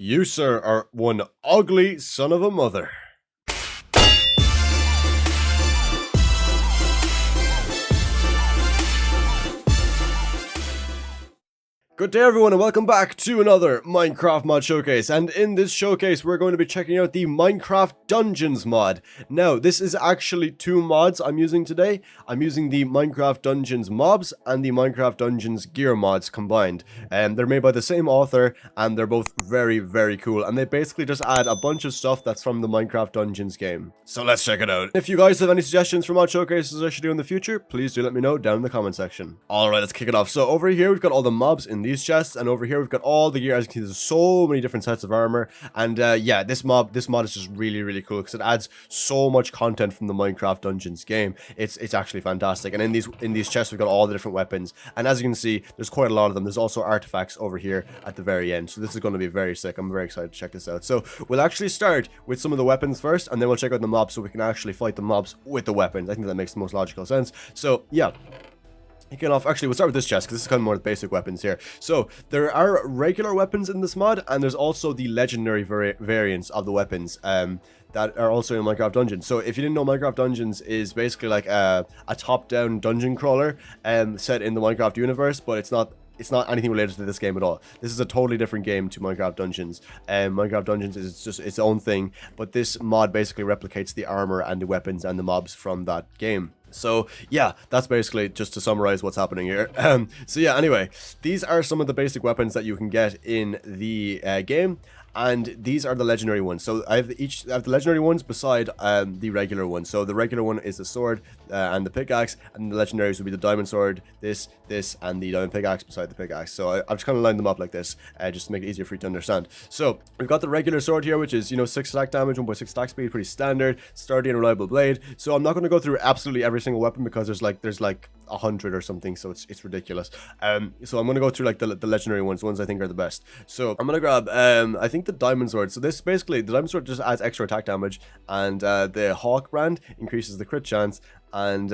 You, sir, are one ugly son of a mother. Good day everyone and welcome back to another Minecraft mod showcase, and in this showcase we're going to be checking out the Minecraft Dungeons mod. Now this is actually two mods I'm using today. I'm using the Minecraft Dungeons MOBS and the Minecraft Dungeons Gear mods combined. They're made by the same author and they're both very cool, and they basically just add a bunch of stuff that's from the Minecraft Dungeons game. So let's check it out. If you guys have any suggestions for mod showcases I should do in the future, please do let me know down in the comment section. Alright, let's kick it off. So over here we've got all the mobs in these chests, and over here we've got all the gear. As you can see, there's so many different sets of armor, and yeah, this mod is just really cool because it adds so much content from the Minecraft Dungeons game. It's actually fantastic. And in these chests we've got all the different weapons, and as you can see there's quite a lot of them. There's also artifacts over here at the very end, so this is going to be very sick. I'm very excited to check this out. So we'll actually start with some of the weapons first, and then we'll check out the mobs so we can actually fight the mobs with the weapons. I think that makes the most logical sense. So yeah, kicking off, actually we'll start with this chest because this is kind of more the basic weapons here. So there are regular weapons in this mod, and there's also the legendary variants of the weapons that are also in Minecraft Dungeons. So if you didn't know, Minecraft Dungeons is basically like a top-down dungeon crawler set in the Minecraft universe, but it's not anything related to this game at all. This is a totally different game to Minecraft Dungeons. Minecraft Dungeons is just its own thing, but this mod basically replicates the armor and the weapons and the mobs from that game. So yeah, that's basically just to summarize what's happening here. So yeah, anyway, these are some of the basic weapons that you can get in the game, and these are the legendary ones. So I have the legendary ones beside the regular one. So the regular one is the sword and the pickaxe, and the legendaries would be the diamond sword, this, and the diamond pickaxe beside the pickaxe. So I've just kind of lined them up like this, just to make it easier for you to understand. So we've got the regular sword here, which is, you know, 6 attack damage, 1.6 attack speed, pretty standard, sturdy and reliable blade. So I'm not going to go through absolutely every single weapon because there's like 100 or something, so it's ridiculous. So I'm going to go through like the legendary ones I think are the best. So I'm going to grab I think the diamond sword. So this basically, the diamond sword just adds extra attack damage, and the hawk brand increases the crit chance, and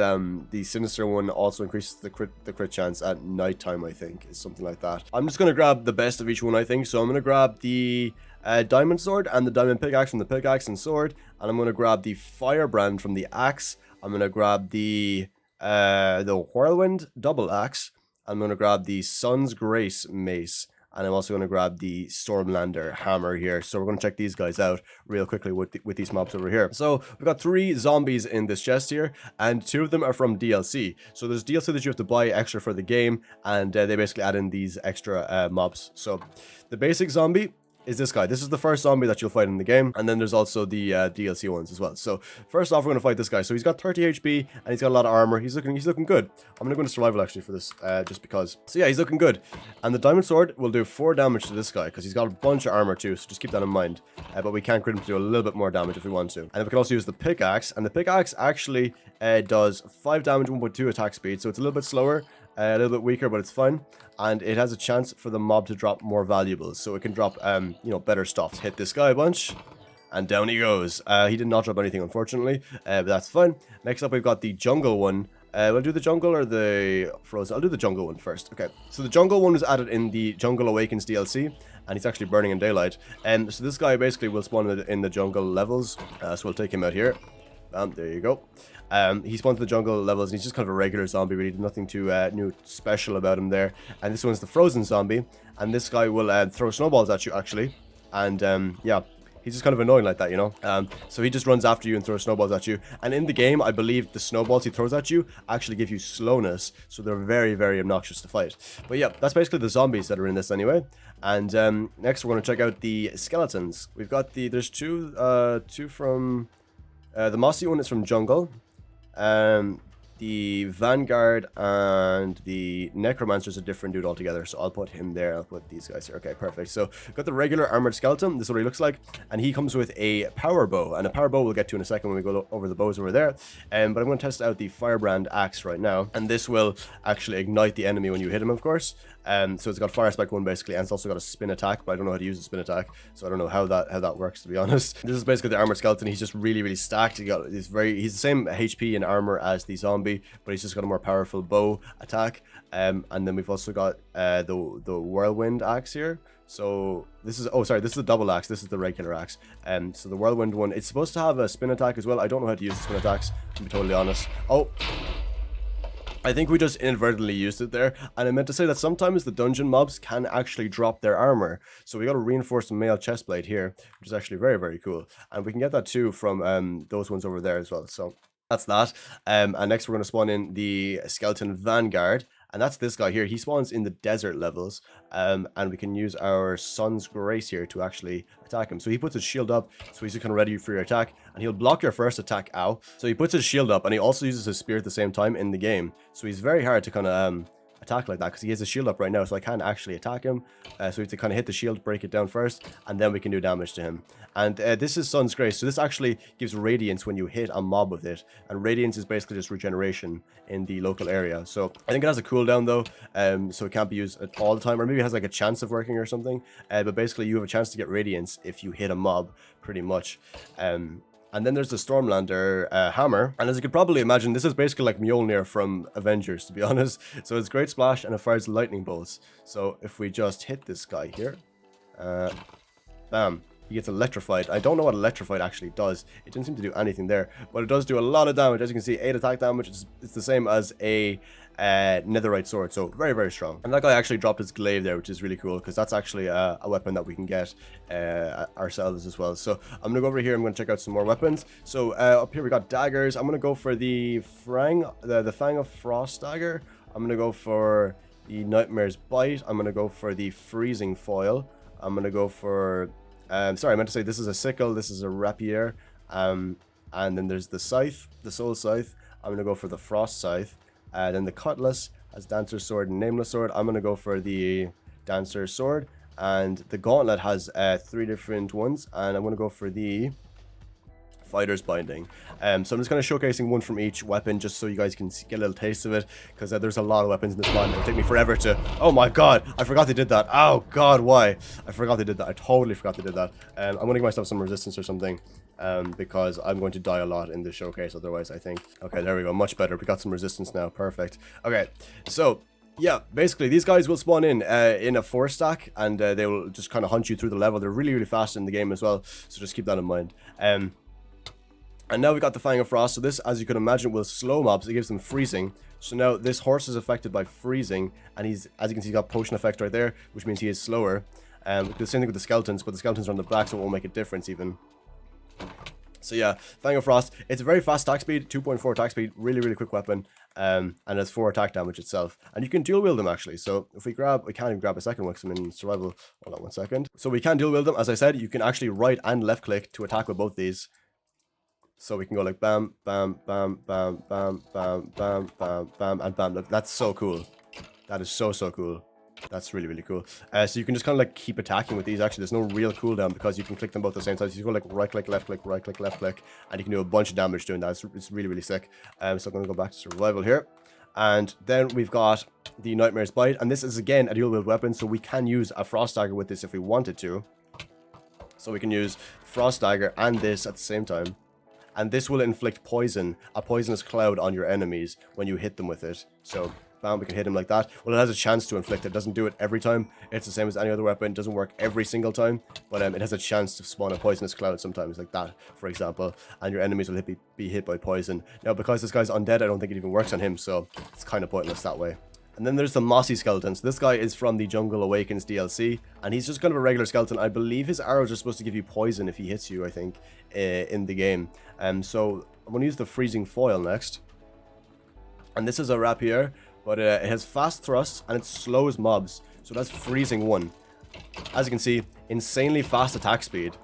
the sinister one also increases the crit chance at nighttime, I think, is something like that. I'm just going to grab the best of each one, I think. So I'm going to grab the diamond sword and the diamond pickaxe from the pickaxe and sword, and I'm going to grab the firebrand from the axe. I'm going to grab the whirlwind double axe. I'm going to grab the sun's grace mace, and I'm also going to grab the Stormlander hammer here. So we're going to check these guys out real quickly with these mobs over here. So we've got 3 zombies in this chest here, and 2 of them are from DLC. So there's DLC that you have to buy extra for the game, and they basically add in these extra mobs. So the basic zombie is this guy. This is the first zombie that you'll fight in the game, and then there's also the DLC ones as well. So first off, we're going to fight this guy. So he's got 30 HP and he's got a lot of armor. He's looking good. I'm going to go into survival actually for this, just because. So yeah, he's looking good. And the diamond sword will do 4 damage to this guy because he's got a bunch of armor too, so just keep that in mind. But we can crit him to do a little bit more damage if we want to. And then we can also use the pickaxe, and the pickaxe actually does 5 damage, 1.2 attack speed, so it's a little bit slower, a little bit weaker, but it's fine. And it has a chance for the mob to drop more valuables, so it can drop you know, better stuff. Hit this guy a bunch, and down he goes. He did not drop anything, unfortunately, but that's fine. Next up, we've got the jungle one. We'll do the jungle or the frozen. I'll do the jungle one first. Okay, so the jungle one was added in the Jungle Awakens DLC, and he's actually burning in daylight. And so this guy basically will spawn in the jungle levels. So we'll take him out here. There you go. He spawns in the jungle levels, and he's just kind of a regular zombie, really. Nothing too new special about him there. And this one's the frozen zombie, and this guy will throw snowballs at you, actually. And yeah, he's just kind of annoying like that, you know. So he just runs after you and throws snowballs at you. And in the game, I believe the snowballs he throws at you actually give you slowness, so they're very obnoxious to fight. But yeah, that's basically the zombies that are in this anyway. And next we're going to check out the skeletons. We've got there's two from the mossy one is from jungle. The Vanguard and the Necromancer is a different dude altogether, so I'll put him there. I'll put these guys here. Okay, perfect. So we've got the regular armored skeleton. This is what he looks like, and he comes with a power bow, and a power bow we'll get to in a second when we go over the bows over there. But I'm going to test out the firebrand axe right now, and this will actually ignite the enemy when you hit him, of course. So it's got fire spec 1 basically, and it's also got a spin attack, but I don't know how to use the spin attack, so I don't know how that works, to be honest. This is basically the armored skeleton. He's just really stacked. He's the same HP and armor as the zombie. zombie, but he's just got a more powerful bow attack. And then we've also got the whirlwind axe here. So this is, oh sorry, this is the double axe, this is the regular axe. So the whirlwind one, it's supposed to have a spin attack as well. I don't know how to use the spin attacks, to be totally honest. Oh, I think we just inadvertently used it there, and I meant to say that sometimes the dungeon mobs can actually drop their armor. So we got a reinforced mail chestplate here, which is actually very, very cool. And we can get that too from those ones over there as well. So that's that. And next we're going to spawn in the skeleton vanguard. And that's this guy here. He spawns in the desert levels. And we can use our Sun's Grace here to actually attack him. So he puts his shield up, so he's kind of ready for your attack. And he'll block your first attack, ow. So he puts his shield up, and he also uses his spear at the same time in the game. So he's very hard to kind of attack like that, because he has a shield up right now, so I can't actually attack him. So we have to kind of hit the shield, break it down first, and then we can do damage to him. And this is Sun's Grace, so this actually gives radiance when you hit a mob with it, and radiance is basically just regeneration in the local area. So I think it has a cooldown though, so it can't be used all the time, or maybe it has like a chance of working or something. But basically you have a chance to get radiance if you hit a mob, pretty much. And then there's the Stormlander hammer. And as you could probably imagine, this is basically like Mjolnir from Avengers, to be honest. So it's great splash, and it fires lightning bolts. So if we just hit this guy here, bam, he gets electrified. I don't know what electrified actually does. It didn't seem to do anything there, but it does do a lot of damage. As you can see, 8 attack damage. It's the same as a netherite sword, so very, very strong. And that guy actually dropped his glaive there, which is really cool, because that's actually a weapon that we can get ourselves as well. So I'm gonna go over here. I'm gonna check out some more weapons. So up here we got daggers. I'm gonna go for the Fang of Frost dagger. I'm gonna go for the Nightmare's Bite. I'm gonna go for the freezing foil. I'm gonna go for sorry, I meant to say this is a sickle, this is a rapier, and then there's the scythe, the soul scythe. I'm gonna go for the frost scythe. Then the cutlass has dancer's sword and nameless sword. I'm gonna go for the dancer's sword, and the gauntlet has 3 different ones, and I'm gonna go for the fighter's binding. So I'm just kind of showcasing one from each weapon, just so you guys can get a little taste of it, because there's a lot of weapons in this mod, and it'll take me forever to... Oh my god, I forgot they did that. Oh god, why? I forgot they did that. I totally forgot they did that. I'm gonna give myself some resistance or something, because I'm going to die a lot in this showcase otherwise, I think. Okay, there we go, much better. We got some resistance now, perfect. Okay, so yeah, basically these guys will spawn in a 4-stack, and they will just kind of hunt you through the level. They're really, really fast in the game as well, so just keep that in mind. And now we got the Fang of Frost. So this, as you can imagine, will slow mobs. It gives them freezing. So now this horse is affected by freezing, and he's, as you can see, got potion effect right there, which means he is slower. The same thing with the skeletons, but the skeletons are on the back, so it won't make a difference even. So yeah, Fang of Frost. It's a very fast attack speed, 2.4 attack speed, really, really quick weapon, and has 4 attack damage itself. And you can dual wield them actually. So if we can't even grab a second one because I'm in survival. Hold on 1 second. So we can dual wield them. As I said, you can actually right and left click to attack with both these. So we can go like bam, bam, bam, bam, bam, bam, bam, bam, bam, and bam. Look, that's so cool. That is so, so cool. That's really, really cool. So you can just kind of like keep attacking with these. Actually, there's no real cooldown because you can click them both at the same time. So you go like right click, left click, right click, left click, and you can do a bunch of damage doing that. It's really, really sick. So I'm going to go back to survival here. And then we've got the Nightmare's Bite. And this is, again, a dual wield weapon. So we can use a Frost Dagger with this if we wanted to. So we can use Frost Dagger and this at the same time. And this will inflict poison, a poisonous cloud on your enemies when you hit them with it. So, bam, we can hit him like that. Well, it has a chance to inflict it. It doesn't do it every time. It's the same as any other weapon. It doesn't work every single time. But it has a chance to spawn a poisonous cloud sometimes, like that, for example. And your enemies will be hit by poison. Now, because this guy's undead, I don't think it even works on him. So, it's kind of pointless that way. And then there's the Mossy Skeleton. So this guy is from the Jungle Awakens DLC, and he's just kind of a regular skeleton. I believe his arrows are supposed to give you poison if he hits you, I think, in the game. So I'm going to use the Freezing Foil next. And this is a rapier, but it has fast thrust, and it slows mobs. So that's Freezing 1. As you can see, insanely fast attack speed.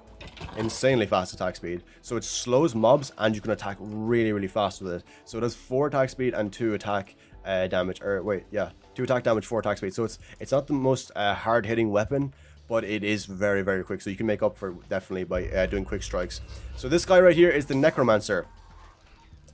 Insanely fast attack speed. So it slows mobs, and you can attack really, really fast with it. So it has 4 attack speed and 2 attack damage, or wait, yeah, 2 attack damage, 4 attack speed. So it's not the most hard-hitting weapon, but it is very, very quick. So you can make up for definitely by doing quick strikes. So this guy right here is the Necromancer,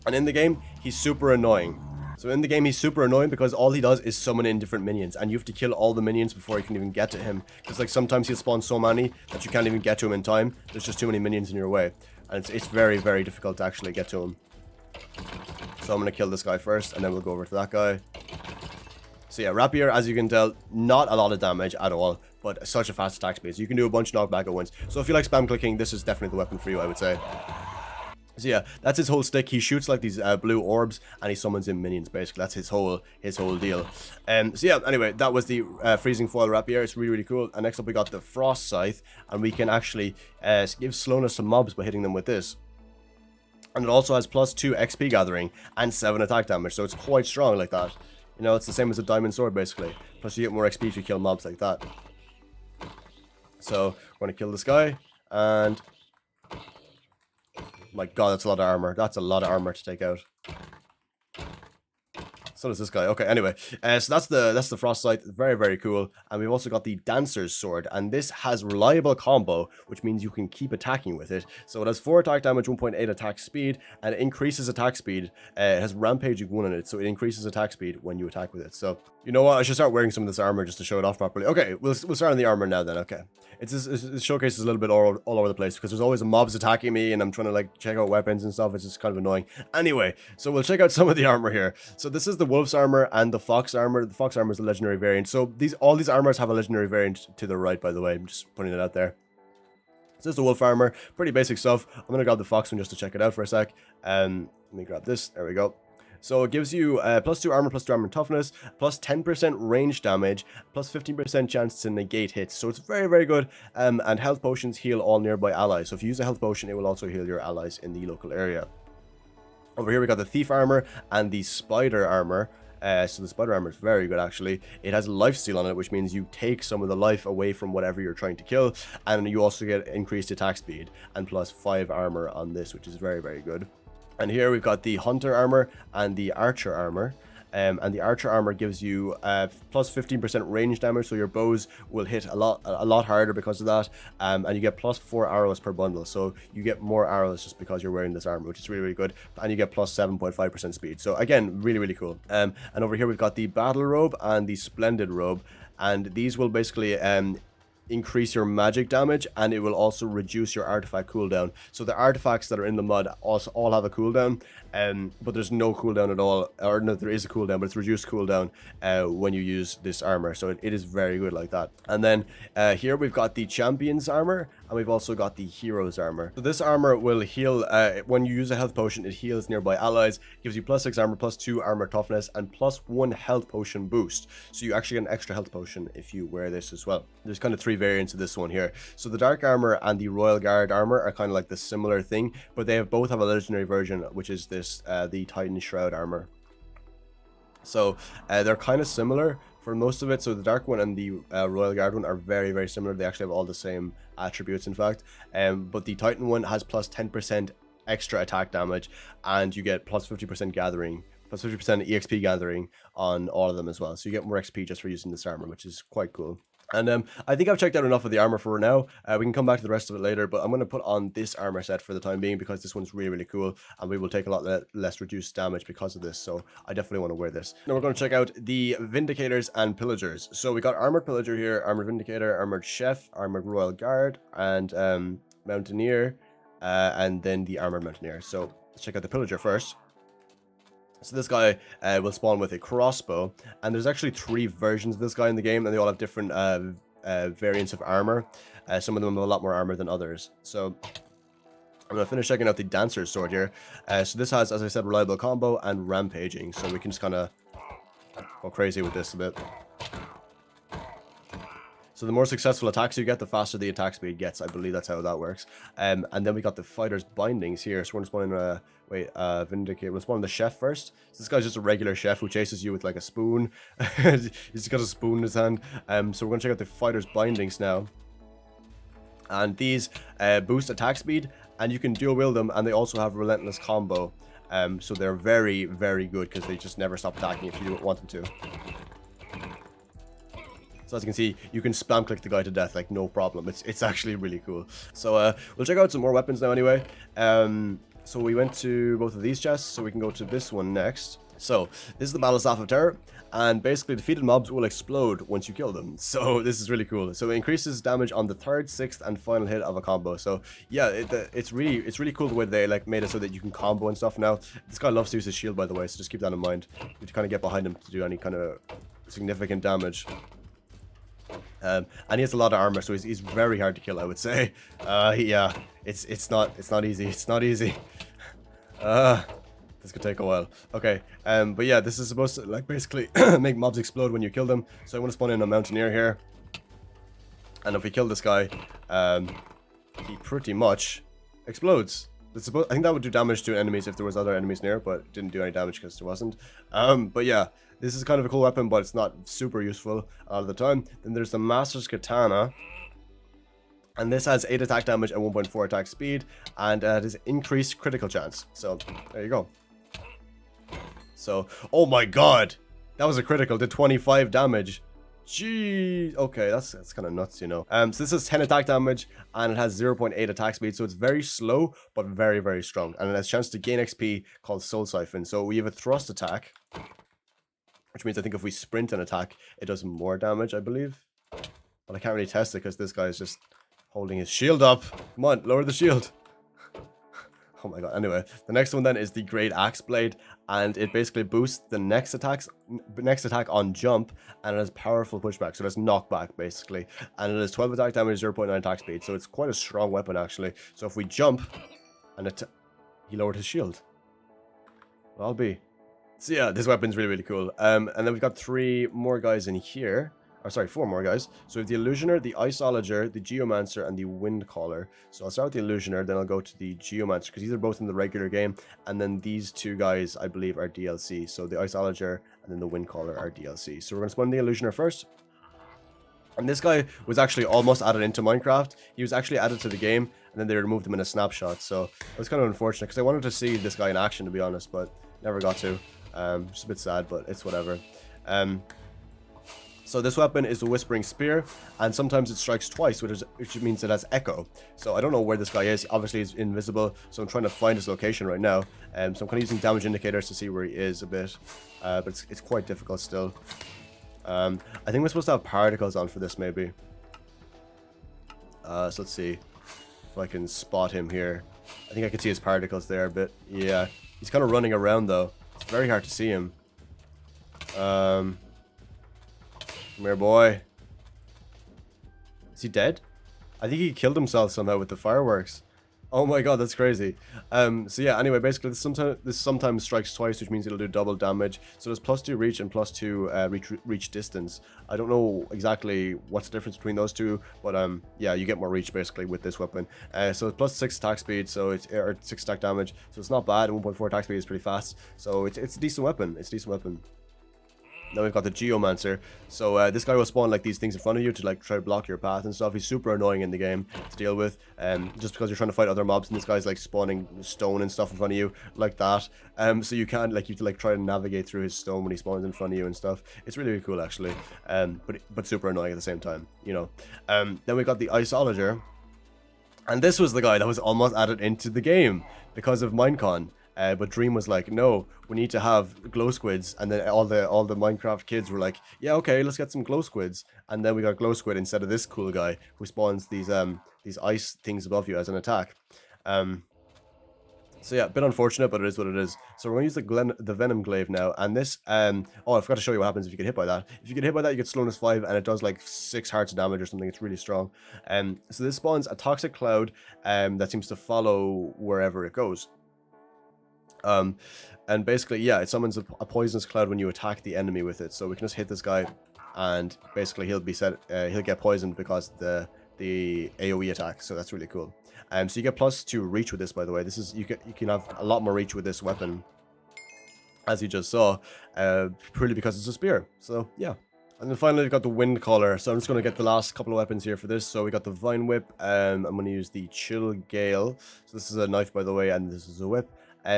and in the game he's super annoying. So in the game he's super annoying because all he does is summon in different minions, and you have to kill all the minions before you can even get to him. Because like sometimes he'll spawn so many that you can't even get to him in time. There's just too many minions in your way, and it's very, very difficult to actually get to him. So I'm going to kill this guy first, and then we'll go over to that guy. So yeah, Rapier, as you can tell, not a lot of damage at all, but such a fast attack speed. So you can do a bunch of knockback at once. So if you like spam clicking, this is definitely the weapon for you, I would say. So yeah, that's his whole stick. He shoots like these blue orbs, and he summons in minions. Basically, that's his whole deal. So yeah, anyway, that was the freezing foil rapier. It's really cool. And next up, we got the frost scythe, and we can actually give slowness to mobs by hitting them with this. And it also has +2 XP gathering and 7 attack damage, so it's quite strong like that. You know, it's the same as a diamond sword basically. Plus you get more XP if you kill mobs like that. So we're gonna kill this guy, and my god, that's a lot of armor. That's a lot of armor to take out. So does this guy. Okay, anyway, so that's the frost scythe. Very cool. And we've also got the dancer's sword, and this has reliable combo, which means you can keep attacking with it. So it has 4 attack damage, 1.8 attack speed, and it increases attack speed. It has rampaging 1 in it, so it increases attack speed when you attack with it. So you know what? I should start wearing some of this armor just to show it off properly. Okay, we'll start on the armor now then. Okay, this showcase is a little bit all over the place because there's always mobs attacking me, and I'm trying to like check out weapons and stuff. It's just kind of annoying. Anyway, so we'll check out some of the armor here. So this is the wolf's armor and the fox armor. The fox armor is the legendary variant. So all these armors have a legendary variant to the right, by the way. I'm just putting it out there. So this is the wolf armor. Pretty basic stuff. I'm going to grab the fox one just to check it out for a sec. Let me grab this. There we go. So it gives you +2 armor, +2 armor toughness, +10% range damage, +15% chance to negate hits. So it's very good. And health potions heal all nearby allies. So if you use a health potion, it will also heal your allies in the local area. Over here we got the thief armor and the spider armor. So the spider armor is very good actually. It has lifesteal on it, which means you take some of the life away from whatever you're trying to kill, and you also get increased attack speed and +5 armor on this, which is very good. And here we've got the hunter armor and the archer armor. And the archer armor gives you +15% range damage, so your bows will hit a lot harder because of that. And you get +4 arrows per bundle, so you get more arrows just because you're wearing this armor, which is really good. And you get +7.5% speed. So again, really cool. And over here we've got the battle robe and the splendid robe, and these will basically increase your magic damage, and it will also reduce your artifact cooldown. So the artifacts that are in the mod also all have a cooldown, but there's no cooldown at all, or no, there is a cooldown, but it's reduced cooldown when you use this armor. So it is very good like that. And then here we've got the champion's armor, and we've also got the hero's armor. So this armor will heal when you use a health potion. It heals nearby allies, gives you +6 armor, +2 armor toughness, and +1 health potion boost. So you actually get an extra health potion if you wear this as well. There's kind of 3 variants of this one here. So the dark armor and the royal guard armor are kind of like the similar thing, but they both have a legendary version, which is this the titan shroud armor. So they're kind of similar for most of it. So the dark one and the royal guard one are very similar. They actually have all the same attributes, in fact. But the titan one has +10% extra attack damage, and you get +50% gathering, +50% EXP gathering on all of them as well. So you get more XP just for using this armor, which is quite cool. And I think I've checked out enough of the armor for now. We can come back to the rest of it later, but I'm going to put on this armor set for the time being because this one's really cool, and we will take a lot less reduced damage because of this. So I definitely want to wear this. Now we're going to check out the Vindicators and Pillagers. So we got Armored Pillager here, Armored Vindicator, Armored Chef, Armored Royal Guard, and Mountaineer, and then the Armored Mountaineer. So let's check out the Pillager first. So this guy will spawn with a crossbow, and there's actually 3 versions of this guy in the game, and they all have different variants of armor. Some of them have a lot more armor than others. So I'm going to finish checking out the dancer's sword here. So this has, as I said, reliable combo and rampaging, so we can just kind of go crazy with this a bit. So the more successful attacks you get, the faster the attack speed gets. I believe that's how that works. And then we got the fighter's bindings here. So we're going to spawn in Vindicate. We'll spawn in the chef first. So this guy's just a regular chef who chases you with like a spoon. He's got a spoon in his hand. So we're going to check out the fighter's bindings now. And these boost attack speed, and you can dual wield them, and they also have relentless combo. So they're very good because they just never stop attacking if you don't want them to. So as you can see, you can spam click the guy to death like no problem. It's actually really cool. So we'll check out some more weapons now anyway. So we went to both of these chests, so we can go to this one next. So, this is the Battle Staff of Terror, and basically defeated mobs will explode once you kill them. So, this is really cool. So, it increases damage on the 3rd, 6th, and final hit of a combo. So, yeah, it's really cool the way they like made it so that you can combo and stuff now. This guy loves to use his shield, by the way, so just keep that in mind. You have to kind of get behind him to do any kind of significant damage. And he has a lot of armor, so he's very hard to kill, I would say. Yeah, it's not easy. It's not easy. This could take a while. Okay, but yeah, this is supposed to like basically make mobs explode when you kill them. So I want to spawn in a mountaineer here, and if we kill this guy, he pretty much explodes. I think that would do damage to enemies if there was other enemies near, but it didn't do any damage because there wasn't. But yeah, this is kind of a cool weapon, but it's not super useful a lot of the time. Then there's the Master's Katana. And this has 8 attack damage and 1.4 attack speed, and it has increased critical chance. So, there you go. So, oh my god! That was a critical, did 25 damage. Jeez, okay, that's kind of nuts, you know. So this is 10 attack damage, and it has 0.8 attack speed, so it's very slow, but very, very strong. And it has a chance to gain XP called Soul Siphon. So we have a thrust attack, which means I think if we sprint an attack, it does more damage, I believe. But I can't really test it because this guy is just holding his shield up. Come on, lower the shield. Oh my god. Anyway, the next one then is the Great Axe Blade, and it basically boosts the next attack on jump, and it has powerful pushback, so it has knockback basically, and it has 12 attack damage, 0.9 attack speed, so it's quite a strong weapon actually. So if we jump, and he lowered his shield. Well, I'll be. So yeah, this weapon's really cool. And then we've got 3 more guys in here. Or sorry, 4 more guys. So we have the Illusioner, the Iceologer, the Geomancer, and the Windcaller. So I'll start with the Illusioner, then I'll go to the Geomancer, because these are both in the regular game. And then these 2 guys, I believe, are DLC. So the Iceologer and then the Windcaller are DLC. So we're going to spawn the Illusioner first. And this guy was actually almost added into Minecraft. He was actually added to the game, and then they removed him in a snapshot. So it was kind of unfortunate, because I wanted to see this guy in action, to be honest, but never got to. Just a bit sad, but it's whatever. So this weapon is a Whispering Spear, and sometimes it strikes twice, which means it has Echo. So I don't know where this guy is. Obviously he's invisible, so I'm trying to find his location right now. So I'm kind of using damage indicators to see where he is a bit, but it's quite difficult still. I think we're supposed to have particles on for this maybe. So let's see if I can spot him here. I think I can see his particles there a bit. Yeah, he's kind of running around though. It's very hard to see him. Come here, boy. Is he dead? I think he killed himself somehow with the fireworks. Oh my god, that's crazy. So yeah, anyway, basically this sometimes strikes twice, which means it'll do double damage. So there's +2 reach and +2 reach distance. I don't know exactly what's the difference between those two, but yeah, you get more reach basically with this weapon. So it's +6 attack speed, so it's or 6 attack damage, so it's not bad. And 1.4 attack speed is pretty fast, so it's a decent weapon. It's a decent weapon. Now we've got the Geomancer. So this guy will spawn like these things in front of you to like try to block your path and stuff. He's super annoying in the game to deal with, just because you're trying to fight other mobs, and this guy's like spawning stone and stuff in front of you like that. So you can't like, you have to like try to navigate through his stone when he spawns in front of you and stuff. It's really cool actually, but super annoying at the same time, you know. Then we got the Iceologer, and this was the guy that was almost added into the game because of Minecon. But Dream was like, no, we need to have glow squids, and then all the Minecraft kids were like, yeah, okay, let's get some glow squids, and then we got glow squid instead of this cool guy who spawns these ice things above you as an attack. So yeah, a bit unfortunate, but it is what it is. So we're going to use the Venom Glaive now, and this, oh, I forgot to show you what happens if you get hit by that. If you get hit by that, you get slowness 5, and it does like 6 hearts of damage or something. It's really strong. So this spawns a toxic cloud that seems to follow wherever it goes. And basically, yeah, it summons a poisonous cloud when you attack the enemy with it. So we can just hit this guy, and basically he'll get poisoned because the AoE attack. So that's really cool. So you get +2 reach with this, by the way. This is you can have a lot more reach with this weapon, as you just saw, purely because it's a spear. So yeah. And then finally we've got the Windcaller. So I'm just going to get the last couple of weapons here for this. So we got the Vine Whip. I'm going to use the Chill Gale. So this is a knife, by the way, and this is a whip.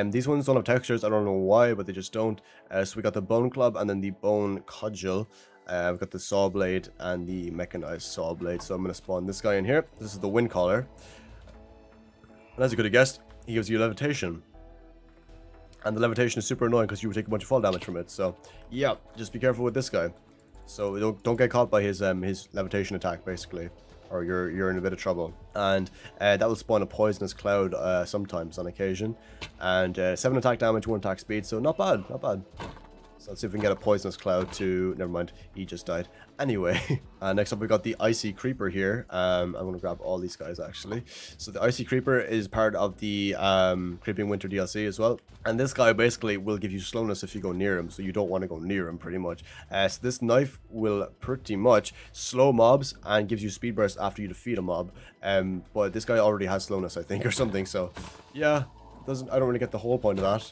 These ones don't have textures. I don't know why, but they just don't. So we got the Bone Club and then the Bone Cudgel. We've got the Saw Blade and the Mechanized Saw Blade. So I'm going to spawn this guy in here. This is the Windcaller. And as you could have guessed, he gives you levitation. And the levitation is super annoying because you would take a bunch of fall damage from it. So, yeah, just be careful with this guy. So don't get caught by his levitation attack, basically, or you're in a bit of trouble. And that will spawn a poisonous cloud sometimes on occasion. And 7 attack damage, 1 attack speed, so not bad, not bad. So let's see if we can get a poisonous cloud to... Never mind, he just died. Anyway, next up we got the Icy Creeper here. I'm going to grab all these guys, actually. So the Icy Creeper is part of the Creeping Winter DLC as well. And this guy basically will give you slowness if you go near him, so you don't want to go near him, pretty much. So this knife will pretty much slow mobs and gives you speed burst after you defeat a mob. But this guy already has slowness, I think, or something. So, yeah, I don't really get the whole point of that.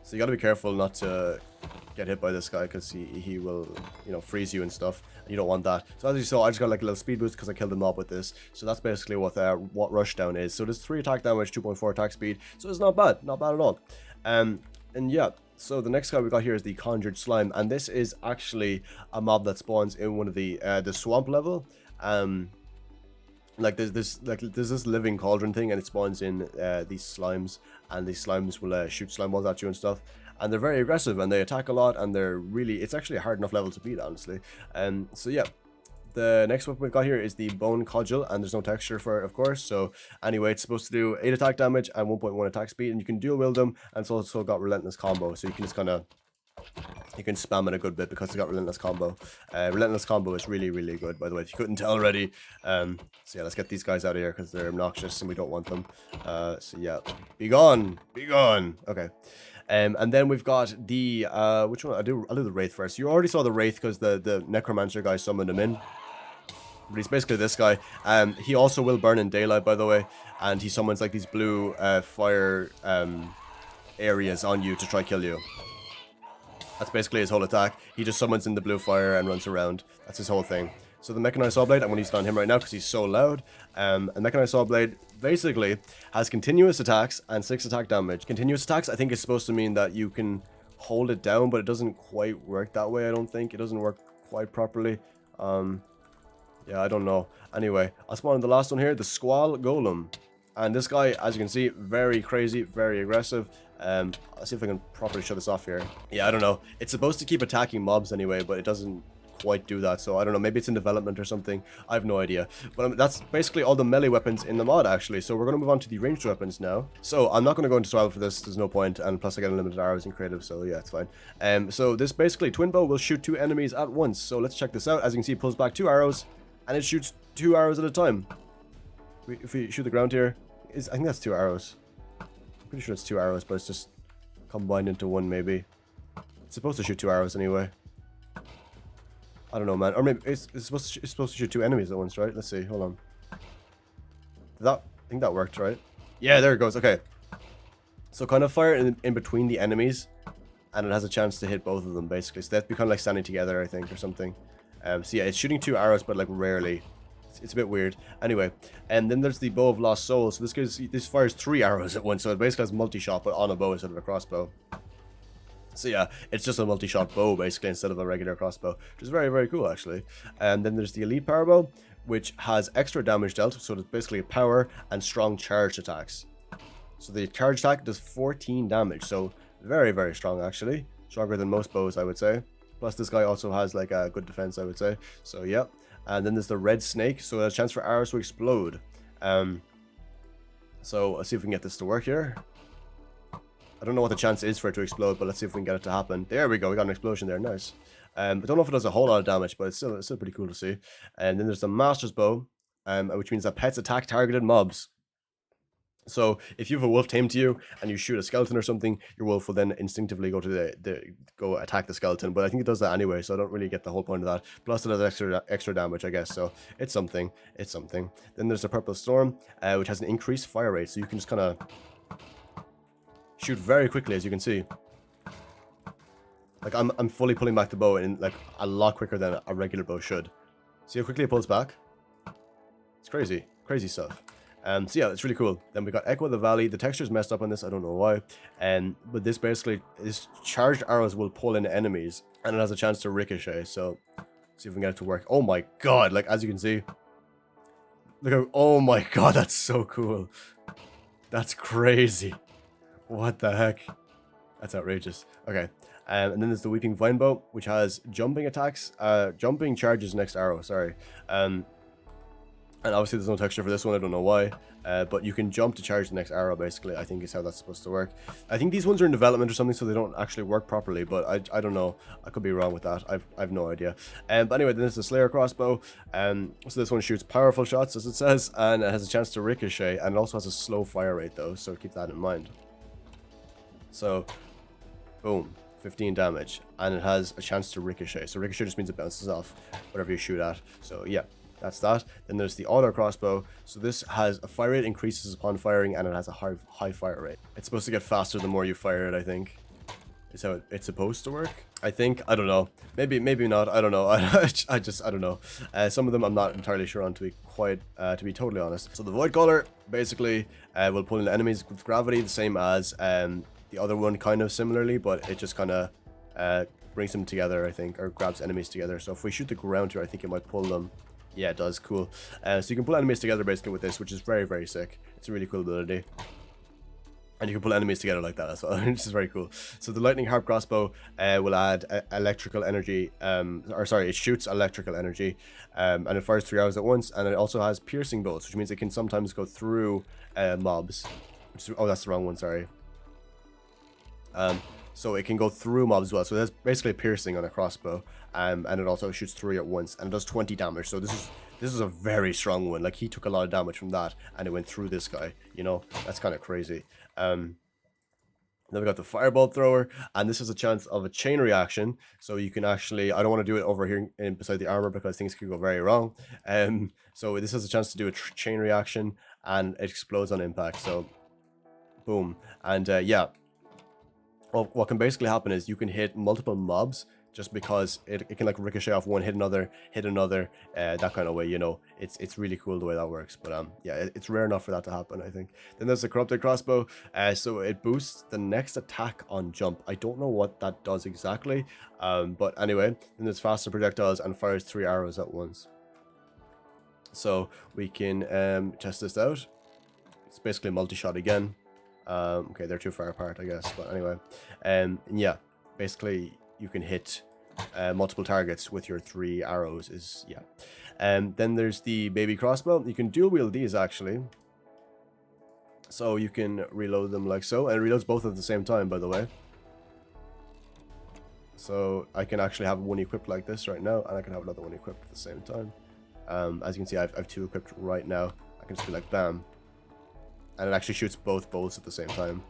So you gotta be careful not to get hit by this guy, because he will, you know, freeze you and stuff. And you don't want that. So as you saw, I just got like a little speed boost because I killed the mob with this. So that's basically what rushdown is. So there's 3 attack damage, 2.4 attack speed. So it's not bad at all. And yeah, so the next guy we got here is the Conjured Slime, and this is actually a mob that spawns in one of the swamp level. Like there's this living cauldron thing, and it spawns in these slimes, and these slimes will shoot slime balls at you and stuff. And they're very aggressive, and they attack a lot, and it's actually a hard enough level to beat, honestly. So yeah, the next weapon we've got here is the Bone Cudgel, and there's no texture for it, of course. So anyway, it's supposed to do 8 attack damage and 1.1 attack speed, and you can dual wield them, and it's also got Relentless Combo, so you can just kind of... You can spam it a good bit because it's got Relentless Combo. Relentless Combo is really, really good, by the way, if you couldn't tell already. So yeah, let's get these guys out of here because they're obnoxious and we don't want them. So yeah, be gone, be gone. Okay. And then we've got the, which one? I'll do the Wraith first. You already saw the Wraith because the Necromancer guy summoned him in. But he's basically this guy. He also will burn in daylight, by the way. And he summons like these blue fire areas on you to try kill you. That's basically his whole attack. He just summons in the blue fire and runs around. That's his whole thing. So the Mechanized Saw Blade, I'm going to use it on him right now because he's so loud. And Mechanized Saw Blade basically has continuous attacks and 6 attack damage. Continuous attacks, I think, is supposed to mean that you can hold it down, but it doesn't quite work that way, I don't think. It doesn't work quite properly. Yeah, I don't know. Anyway, I'll spawn on the last one here, the Squall Golem. And this guy, as you can see, very crazy, very aggressive. I'll see if I can properly show this off here. Yeah, I don't know. It's supposed to keep attacking mobs anyway, but it doesn't quite do that. So I don't know. Maybe it's in development or something. I have no idea. But that's basically all the melee weapons in the mod, actually. So we're going to move on to the ranged weapons now. So I'm not going to go into survival for this. There's no point. And plus I get unlimited arrows in creative. So yeah, it's fine. So this basically, Twin Bow will shoot 2 enemies at once. So let's check this out. As you can see, it pulls back 2 arrows. And it shoots 2 arrows at a time. If we shoot the ground here, I think that's 2 arrows. Pretty sure it's 2 arrows, but it's just combined into 1, maybe. It's supposed to shoot 2 arrows anyway. I don't know, man. Or maybe it's supposed to shoot 2 enemies at once, right? Let's see. Hold on. I think that worked, right? Yeah, there it goes. Okay. So kind of fire in between the enemies, and it has a chance to hit both of them, basically. So they have to be kind of like standing together, I think, or something. So yeah, it's shooting 2 arrows, but like rarely. It's a bit weird. Anyway, and then there's the Bow of Lost Souls. So this fires 3 arrows at once, so it basically has multi-shot, but on a bow instead of a crossbow. So yeah, it's just a multi-shot bow, basically, instead of a regular crossbow, which is very, very cool, actually. And then there's the Elite Power Bow, which has extra damage dealt, so it's basically power and strong charged attacks. So the charge attack does 14 damage, so very, very strong, actually. Stronger than most bows, I would say. Plus, this guy also has, like, a good defense, I would say. So, yeah. And then there's the Red Snake, so there's a chance for arrows to explode. So let's see if we can get this to work here. I don't know what the chance is for it to explode, but let's see if we can get it to happen. There we go, we got an explosion there, nice. I don't know if it does a whole lot of damage, but it's still pretty cool to see. And then there's the Master's Bow, which means that pets attack targeted mobs. So if you have a wolf tamed to you and you shoot a skeleton or something, your wolf will then instinctively go to go attack the skeleton. But I think it does that anyway, so I don't really get the whole point of that. Plus it has extra damage, I guess. So it's something. It's something. Then there's the Purple Storm, which has an increased fire rate, so you can just kind of shoot very quickly, as you can see. Like I'm fully pulling back the bow in like a lot quicker than a regular bow should. See how quickly it pulls back? It's crazy, crazy stuff. So yeah, it's really cool. Then we got Echo of the Valley. The texture's messed up on this, I don't know why. But this basically, this charged arrows will pull in enemies, and it has a chance to ricochet. So, see if we can get it to work. Oh my god, like as you can see. Look how, oh my god, that's so cool. That's crazy. What the heck? That's outrageous. Okay. And then there's the Weeping Vine Bow, which has jumping attacks, jumping charges next arrow, sorry. And obviously there's no texture for this one, I don't know why. But you can jump to charge the next arrow, basically, I think is how that's supposed to work. I think these ones are in development or something, so they don't actually work properly, but I don't know. I could be wrong with that. I've no idea. But anyway, then there's the Slayer crossbow. So this one shoots powerful shots, as it says, and it has a chance to ricochet, and it also has a slow fire rate, though, so keep that in mind. So, boom. 15 damage, and it has a chance to ricochet. So ricochet just means it bounces off whatever you shoot at. So yeah, that's that. Then there's the auto crossbow. So this has a fire rate increases upon firing, and it has a high fire rate. It's supposed to get faster the more you fire it, I think. Is how it's supposed to work. I think. I don't know. Maybe not. I don't know. I don't know. Some of them I'm not entirely sure on, to be totally honest. So the Void Caller basically will pull in enemies with gravity, the same as the other one, kind of similarly, but it just kind of brings them together, I think, or grabs enemies together. So if we shoot the ground here, I think it might pull them. Yeah, it does. Cool. So you can pull enemies together basically with this, which is very, very sick. It's a really cool ability. And you can pull enemies together like that as well, which is very cool. So the Lightning Harp Crossbow will add electrical energy, it shoots electrical energy, and it fires 3 arrows at once, and it also has piercing bolts, which means it can sometimes go through mobs. Oh, that's the wrong one, sorry. So it can go through mobs as well. So that's basically piercing on a crossbow, and it also shoots 3 at once, and it does 20 damage. So this is a very strong one. Like, he took a lot of damage from that, and it went through this guy. You know, that's kind of crazy. Then we got the Firebolt Thrower, and this has a chance of a chain reaction. So you can actually, I don't want to do it over here beside the armor because things could go very wrong. So this has a chance to do a chain reaction, and it explodes on impact. So, boom, and yeah. Well, what can basically happen is you can hit multiple mobs just because it can like ricochet off one, hit another, that kind of way, you know. It's really cool the way that works. But yeah, it's rare enough for that to happen, I think. Then there's the Corrupted Crossbow, so it boosts the next attack on jump. I don't know what that does exactly, but anyway, then there's faster projectiles and fires 3 arrows at once. So we can test this out. It's basically multi-shot again. Okay, they're too far apart, I guess, but anyway. Yeah, basically you can hit multiple targets with your 3 arrows, yeah. Then there's the Baby Crossbow. You can dual wield these, actually. So you can reload them like so, and it reloads both at the same time, by the way. So I can actually have one equipped like this right now, and I can have another one equipped at the same time. As you can see, I have 2 equipped right now. I can just be like, bam. And it actually shoots both bolts at the same time.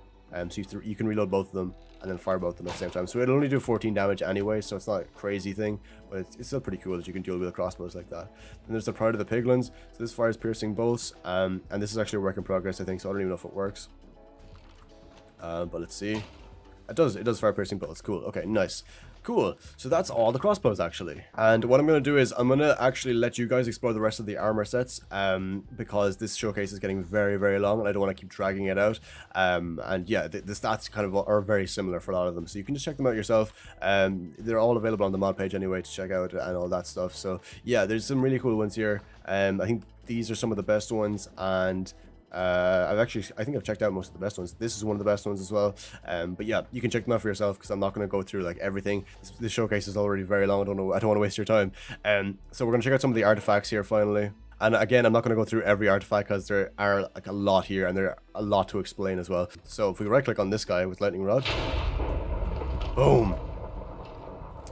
So you can reload both of them and then fire both of them at the same time. So it'll only do 14 damage anyway, so it's not a crazy thing, but it's still pretty cool that you can dual wield crossbows like that. Then there's the Pride of the Piglins. So this fires piercing bolts, and this is actually a work in progress, I think, so I don't even know if it works. But let's see. It does fire piercing bolts. Cool. Okay, nice. Cool. So that's all the crossbows, actually. And what I'm going to do is I'm going to actually let you guys explore the rest of the armor sets, because this showcase is getting very, very long, and I don't want to keep dragging it out. And yeah, the stats kind of are very similar for a lot of them, so you can just check them out yourself. They're all available on the mod page anyway to check out and all that stuff. So yeah, there's some really cool ones here. I think these are some of the best ones, and I think I've checked out most of the best ones. This is one of the best ones as well. But yeah, you can check them out for yourself, because I'm not going to go through like everything. This showcase is already very long. I don't want to waste your time. So we're going to check out some of the artifacts here finally. And again, I'm not going to go through every artifact because there are like a lot here, and there are a lot to explain as well. So if we right click on this guy with lightning rod, boom.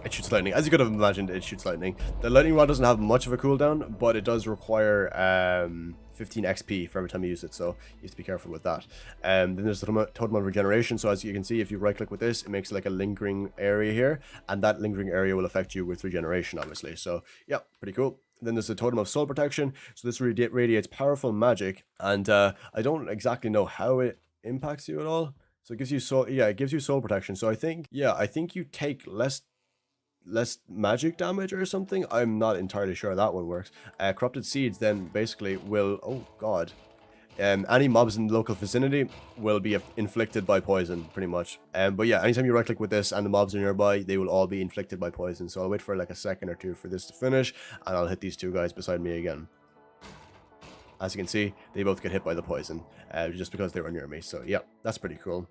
It shoots lightning. As you could have imagined, it shoots lightning. The lightning rod doesn't have much of a cooldown, but it does require 15 XP for every time you use it, so you have to be careful with that. Then there's the totem of regeneration. So as you can see, if you right click with this, it makes like a lingering area here, and that lingering area will affect you with regeneration, obviously. So yeah, pretty cool. Then there's the totem of soul protection. So this radiates powerful magic, and I don't exactly know how it impacts you at all. So it gives you soul, yeah, it gives you soul protection. So I think you take less magic damage or something. I'm not entirely sure how that one works. Corrupted seeds then basically will, oh god, any mobs in the local vicinity will be inflicted by poison, pretty much. But yeah, anytime you right click with this and the mobs are nearby, they will all be inflicted by poison. So I'll wait for like a second or two for this to finish, and I'll hit these 2 guys beside me again. As you can see, they both get hit by the poison, just because they were near me. So yeah, that's pretty cool.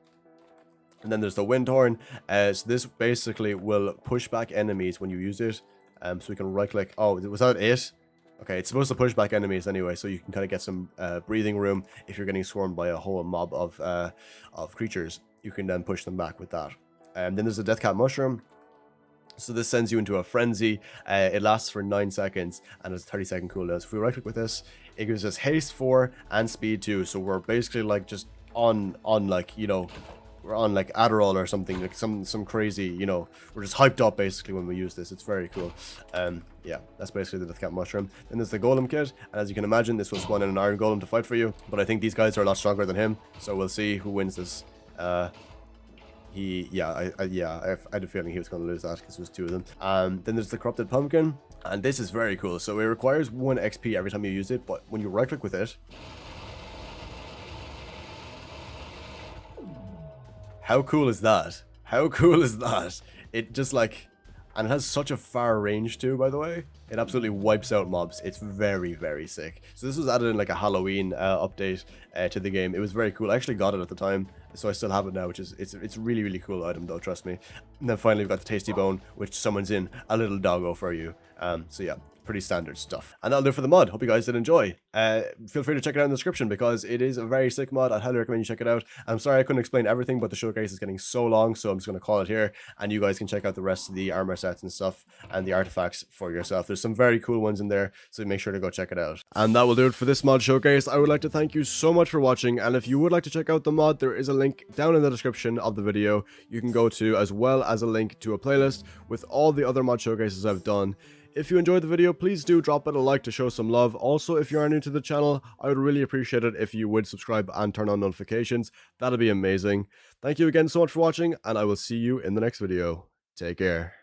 And then there's the wind horn. So this basically will push back enemies when you use it. So we can right click. Oh, was that it? Okay, it's supposed to push back enemies anyway, so you can kind of get some breathing room if you're getting swarmed by a whole mob of creatures. You can then push them back with that. And then there's the Death Cap Mushroom. So this sends you into a frenzy. It lasts for 9 seconds and it's 30-second cooldown. So if we right click with this, it gives us haste 4 and speed 2. So we're basically like just on like, you know, we're on like Adderall or something, like some crazy, you know, we're just hyped up basically when we use this. It's very cool. Yeah, that's basically the Death Cap Mushroom. Then there's the Golem Kit, and as you can imagine, this will spawn in an Iron Golem to fight for you, but I think these guys are a lot stronger than him, so we'll see who wins this. I had a feeling he was going to lose that because it was 2 of them. Then there's the Corrupted Pumpkin, and this is very cool. So it requires 1 XP every time you use it, but when you right click with it, how cool is that? How cool is that? It just like, and it has such a far range too, by the way. It absolutely wipes out mobs. It's very, very sick. So this was added in like a Halloween update to the game. It was very cool. I actually got it at the time, so I still have it now, which is, it's a really, really cool item though, trust me. And then finally we've got the Tasty Bone, which summons in a little doggo for you. So yeah, pretty standard stuff. And that'll do it for the mod. Hope you guys did enjoy. Feel free to check it out in the description because it is a very sick mod. I'd highly recommend you check it out. I'm sorry I couldn't explain everything, but the showcase is getting so long, so I'm just going to call it here, and you guys can check out the rest of the armor sets and stuff and the artifacts for yourself. There's some very cool ones in there, so make sure to go check it out. And that will do it for this mod showcase. I would like to thank you so much for watching, and if you would like to check out the mod, there is a link down in the description of the video you can go to, as well as a link to a playlist with all the other mod showcases I've done. If you enjoyed the video, please do drop it a like to show some love. Also, if you are new to the channel, I would really appreciate it if you would subscribe and turn on notifications. That'd be amazing. Thank you again so much for watching, and I will see you in the next video. Take care.